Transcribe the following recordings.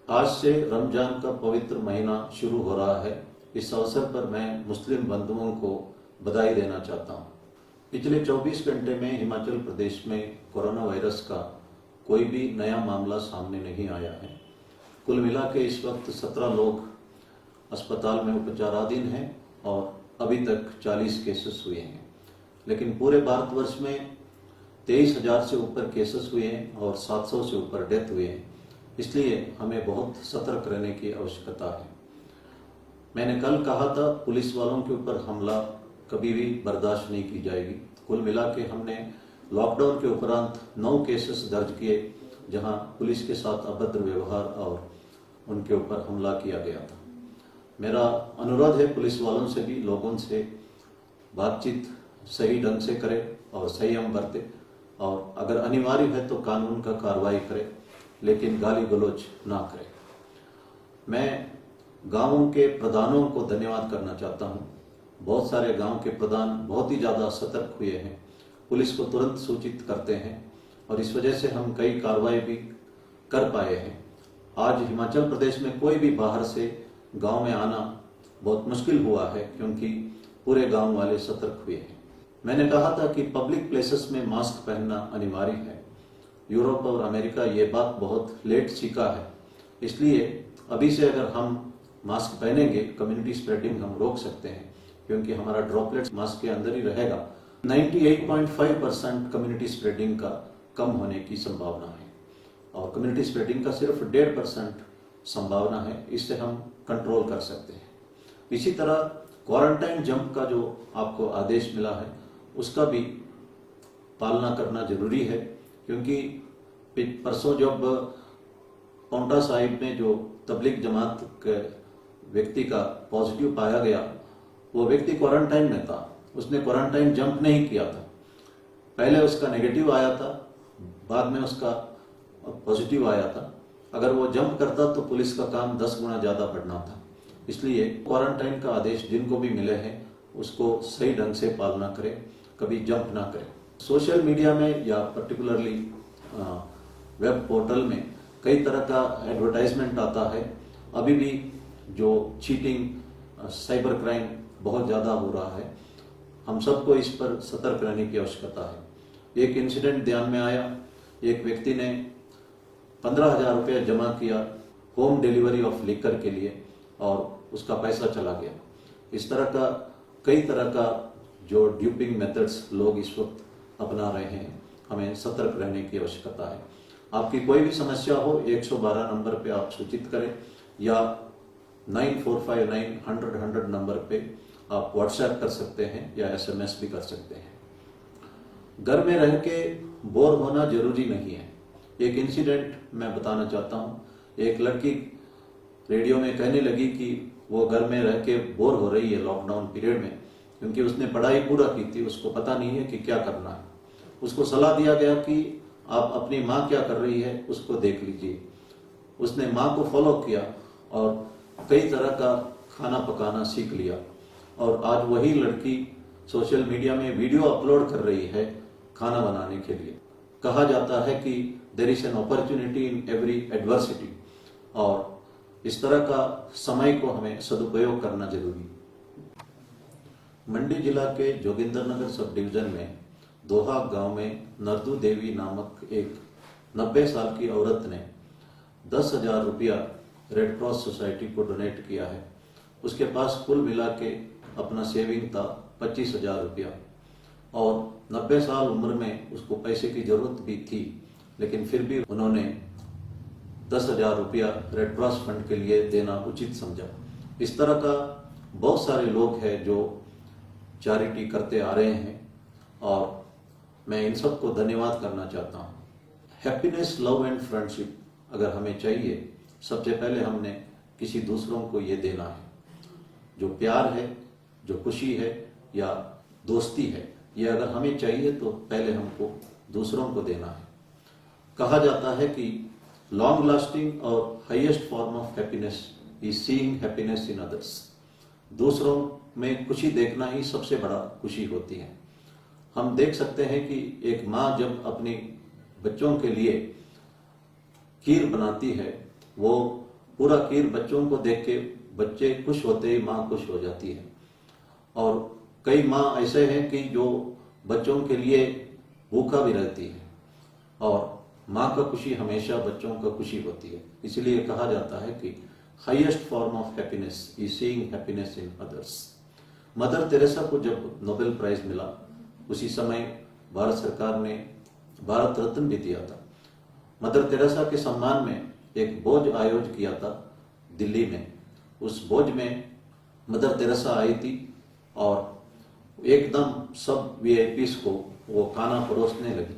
आज से रमजान का पवित्र महीना शुरू हो रहा है। इस अवसर पर मैं मुस्लिम बंधुओं को बधाई देना चाहता हूँ। पिछले 24 घंटे में हिमाचल प्रदेश में कोरोना वायरस का कोई भी नया मामला सामने नहीं आया है। कुल मिला के इस वक्त 17 लोग अस्पताल में उपचाराधीन हैं और अभी तक 40 केसेस हुए हैं। लेकिन पूरे भारतवर्ष में 23,000 से ऊपर केसेस हुए हैं और 700 से ऊपर डेथ हुए हैं। इसलिए हमें बहुत सतर्क रहने की आवश्यकता है। मैंने कल कहा था, पुलिस वालों के ऊपर हमला कभी भी बर्दाश्त नहीं की जाएगी। कुल मिला के हमने लॉकडाउन के उपरांत 9 केसेस दर्ज किए जहां पुलिस के साथ अभद्र व्यवहार और उनके ऊपर हमला किया गया था। मेरा अनुरोध है पुलिस वालों से भी, लोगों से बातचीत सही ढंग से करें और संयम बरते और अगर अनिवार्य है तो कानून का कार्रवाई करें, लेकिन गाली गलौज ना करें। मैं गांवों के प्रधानों को धन्यवाद करना चाहता हूं। बहुत सारे गांव के प्रधान बहुत ही ज़्यादा सतर्क हुए हैं, पुलिस को तुरंत सूचित करते हैं और इस वजह से हम कई कार्रवाई भी कर पाए हैं। आज हिमाचल प्रदेश में कोई भी बाहर से गांव में आना बहुत मुश्किल हुआ है क्योंकि पूरे गांव वाले सतर्क हुए हैं। मैंने कहा था कि पब्लिक प्लेसेस में मास्क पहनना अनिवार्य है। यूरोप और अमेरिका ये बात बहुत लेट सीखा है, इसलिए अभी से अगर हम मास्क पहनेंगे कम्युनिटी स्प्रेडिंग हम रोक सकते हैं, क्योंकि हमारा ड्रॉपलेट्स मास्क के अंदर ही रहेगा। 98.5% कम्युनिटी स्प्रेडिंग का कम होने की संभावना है और कम्युनिटी स्प्रेडिंग का सिर्फ 1.5% संभावना है। इससे हम कंट्रोल कर सकते हैं। इसी तरह क्वारंटाइन जंप का जो आपको आदेश मिला है उसका भी पालना करना जरूरी है, क्योंकि परसों जब पाउंटा साहिब में जो तबलीग जमात के व्यक्ति का पॉजिटिव पाया गया, वो व्यक्ति क्वारंटाइन में था। उसने क्वारंटाइन जंप नहीं किया था। पहले उसका नेगेटिव आया था, बाद में उसका पॉजिटिव आया था। अगर वो जंप करता तो पुलिस का काम 10 गुना ज्यादा बढ़ना था। इसलिए क्वारंटाइन का आदेश जिनको भी मिले हैं उसको सही ढंग से पालना करें, कभी जंप ना करें। सोशल मीडिया में या पर्टिकुलरली वेब पोर्टल में कई तरह का एडवर्टाइजमेंट आता है। अभी भी जो चीटिंग, साइबर क्राइम बहुत ज़्यादा हो रहा है। हम सबको इस पर सतर्क रहने की आवश्यकता है। एक इंसिडेंट ध्यान में आया, एक व्यक्ति ने 15,000 रुपये जमा किया होम डिलीवरी ऑफ लिकर के लिए और उसका पैसा चला गया। इस तरह का कई तरह का जो ड्यूपिंग मेथड्स लोग इस वक्त अपना रहे हैं, हमें सतर्क रहने की आवश्यकता है। आपकी कोई भी समस्या हो 112 नंबर पे आप सूचित करें या 9459 नंबर पे आप व्हाट्सएप कर सकते हैं या SMS भी कर सकते हैं। घर में रह के बोर होना जरूरी नहीं है। एक इंसिडेंट मैं बताना चाहता हूँ। एक लड़की रेडियो में कहने लगी कि वो घर में रह के बोर हो रही है लॉकडाउन पीरियड में, क्योंकि उसने पढ़ाई पूरा की थी, उसको पता नहीं है कि क्या करना है। उसको सलाह दिया गया कि आप अपनी माँ क्या कर रही है उसको देख लीजिए। उसने माँ को फॉलो किया और कई तरह का खाना पकाना सीख लिया और आज वही लड़की सोशल मीडिया में वीडियो अपलोड कर रही है खाना बनाने के लिए। कहा जाता है कि there is an opportunity in every adversity, और इस तरह का समय को हमें सदुपयोग करना जरूरी। मंडी जिला के जोगिंद्रनगर सब डिवीजन में दोहा गांव में नरदू देवी नामक एक 90 साल की औरत ने 10,000 रुपया रेड क्रॉस सोसाइटी को डोनेट किया है। उसके पास कुल मिला के अपना सेविंग था 25,000 रुपया और 90 साल उम्र में उसको पैसे की जरूरत भी थी, लेकिन फिर भी उन्होंने 10,000 रुपया रेड क्रॉस फंड के लिए देना उचित समझा। इस तरह का बहुत सारे लोग हैं जो चैरिटी करते आ रहे हैं और मैं इन सबको धन्यवाद करना चाहता हूँ। हैप्पीनेस, लव एंड फ्रेंडशिप अगर हमें चाहिए, सबसे पहले हमने किसी दूसरों को ये देना है। जो प्यार है, जो खुशी है या दोस्ती है, ये अगर हमें चाहिए तो पहले हमको दूसरों को देना है। कहा जाता है कि लॉन्ग लास्टिंग और highest form of happiness is seeing happiness in others. दूसरों में खुशी देखना ही सबसे बड़ा खुशी होती है। हम देख सकते हैं कि एक माँ जब अपने बच्चों के लिए खीर बनाती है, वो पूरा खीर बच्चों को देख के बच्चे खुश होते ही माँ खुश हो जाती है। और कई माँ ऐसे हैं कि जो बच्चों के लिए भूखा भी रहती है, और माँ का खुशी हमेशा बच्चों का खुशी होती है। इसलिए कहा जाता है कि highest form of happiness is seeing happiness in others. Mother Teresa को जब नोबेल प्राइज मिला, उसी समय भारत सरकार ने भारत रत्न भी दिया था। मदर तेरेसा के सम्मान में एक भोज आयोजित किया था दिल्ली में। उस भोज में मदर तेरेसा आई थी और एकदम सब वीआईपीज को वो खाना परोसने लगी।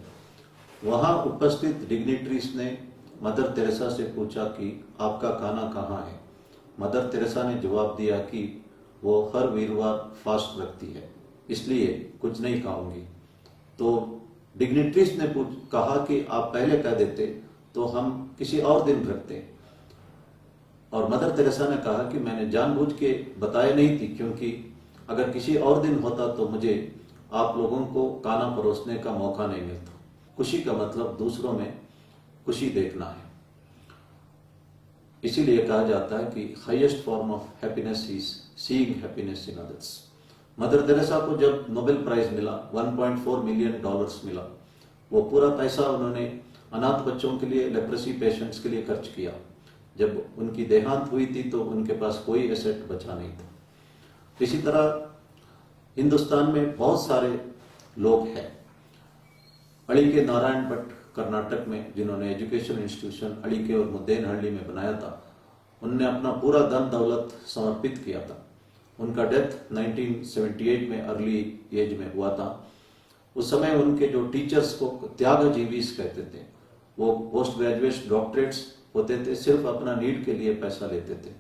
वहां उपस्थित डिग्निटरीज ने मदर तेरेसा से पूछा कि आपका खाना कहाँ है। मदर तेरेसा ने जवाब दिया कि वो हर वीरवार फास्ट रखती है, इसलिए कुछ नहीं खाऊंगी। तो डिग्निटरीज ने कहा कि आप पहले कह देते तो हम किसी और दिन रखते। और मदर तेरेसा ने कहा कि मैंने जानबूझ के बताया नहीं थी, क्योंकि अगर किसी और दिन होता तो मुझे आप लोगों को खाना परोसने का मौका नहीं मिलता। खुशी का मतलब दूसरों में खुशी देखना है। इसीलिए कहा जाता है कि highest form of happiness is seeing happiness in others. Mother Teresa को जब नोबेल प्राइज मिला, $1.4 मिलियन मिला, वो पूरा पैसा उन्होंने अनाथ बच्चों के लिए, लेप्रेसी पेशेंट्स के लिए खर्च किया। जब उनकी देहांत हुई थी तो उनके पास कोई एसेट बचा नहीं था। इसी तरह हिंदुस्तान में बहुत सारे लोग हैं। अड़ी के नारायण भट्ट कर्नाटक में, जिन्होंने एजुकेशन इंस्टीट्यूशन अड़ी के और मुद्देनहल्ली में बनाया था, उनने अपना पूरा धन दौलत समर्पित किया था। उनका डेथ 1978 में अर्ली एज में हुआ था। उस समय उनके जो टीचर्स को त्यागजीवीस कहते थे। वो पोस्ट ग्रेजुएट डॉक्टरेट्स होते थे, सिर्फ अपना नीड के लिए पैसा लेते थे।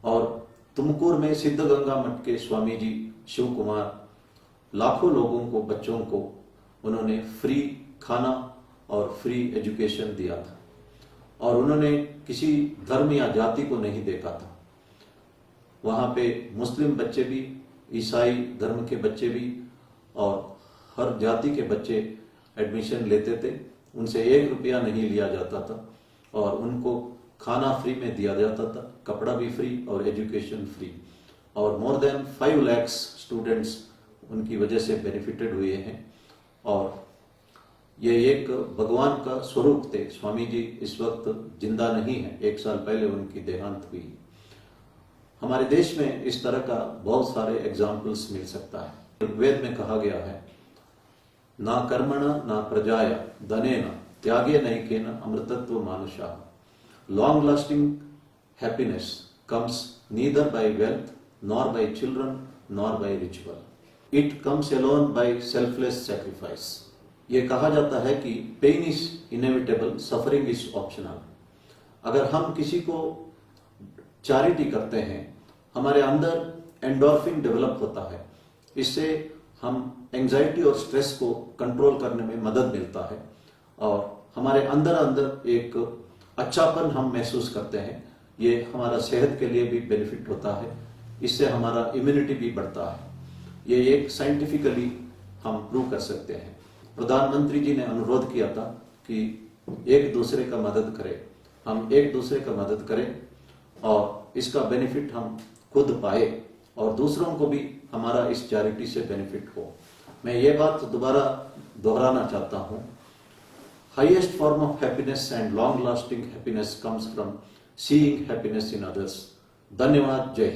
और तुमकुर में सिद्धगंगा मठ के स्वामी जी शिव कुमार लाखों लोगों को, बच्चों को उन्होंने फ्री खाना और फ्री एजुकेशन दिया था। और उन्होंने किसी धर्म या जाति को नहीं देखा था। वहां पे मुस्लिम बच्चे भी, ईसाई धर्म के बच्चे भी और हर जाति के बच्चे एडमिशन लेते थे। उनसे 1 रुपया नहीं लिया जाता था और उनको खाना फ्री में दिया जाता था, कपड़ा भी फ्री और एजुकेशन फ्री। और मोर देन 5 लाख स्टूडेंट्स उनकी वजह से बेनिफिटेड हुए हैं। और ये एक भगवान का स्वरूप थे। स्वामी जी इस वक्त जिंदा नहीं है, 1 साल पहले उनकी देहांत हुई। हमारे देश में इस तरह का बहुत सारे एग्जाम्पल्स मिल सकता है। वेद में कहा गया है, ना कर्मण ना प्रजाया धनेन त्यागे नैकेन अमृतत्व मानुषा। Long lasting happiness comes neither by wealth nor by children nor by ritual. It comes alone by selfless sacrifice. ये कहा जाता है कि pain is inevitable, suffering is optional. अगर हम किसी को चैरिटी करते हैं, हमारे अंदर एंडोर्फिन डेवलप होता है। इससे हम एंजाइटी और स्ट्रेस को कंट्रोल करने में मदद मिलता है और हमारे अंदर अंदर एक अच्छापन हम महसूस करते हैं। ये हमारा सेहत के लिए भी बेनिफिट होता है। इससे हमारा इम्यूनिटी भी बढ़ता है। ये एक साइंटिफिकली हम प्रूव कर सकते हैं। प्रधानमंत्री जी ने अनुरोध किया था कि एक दूसरे का मदद करें, हम एक दूसरे का मदद करें और इसका बेनिफिट हम खुद पाए और दूसरों को भी हमारा इस चैरिटी से बेनिफिट हो। मैं ये बात दोबारा दोहराना चाहता हूँ, highest form of happiness and long lasting happiness comes from seeing happiness in others. धन्यवाद। जय हिंद।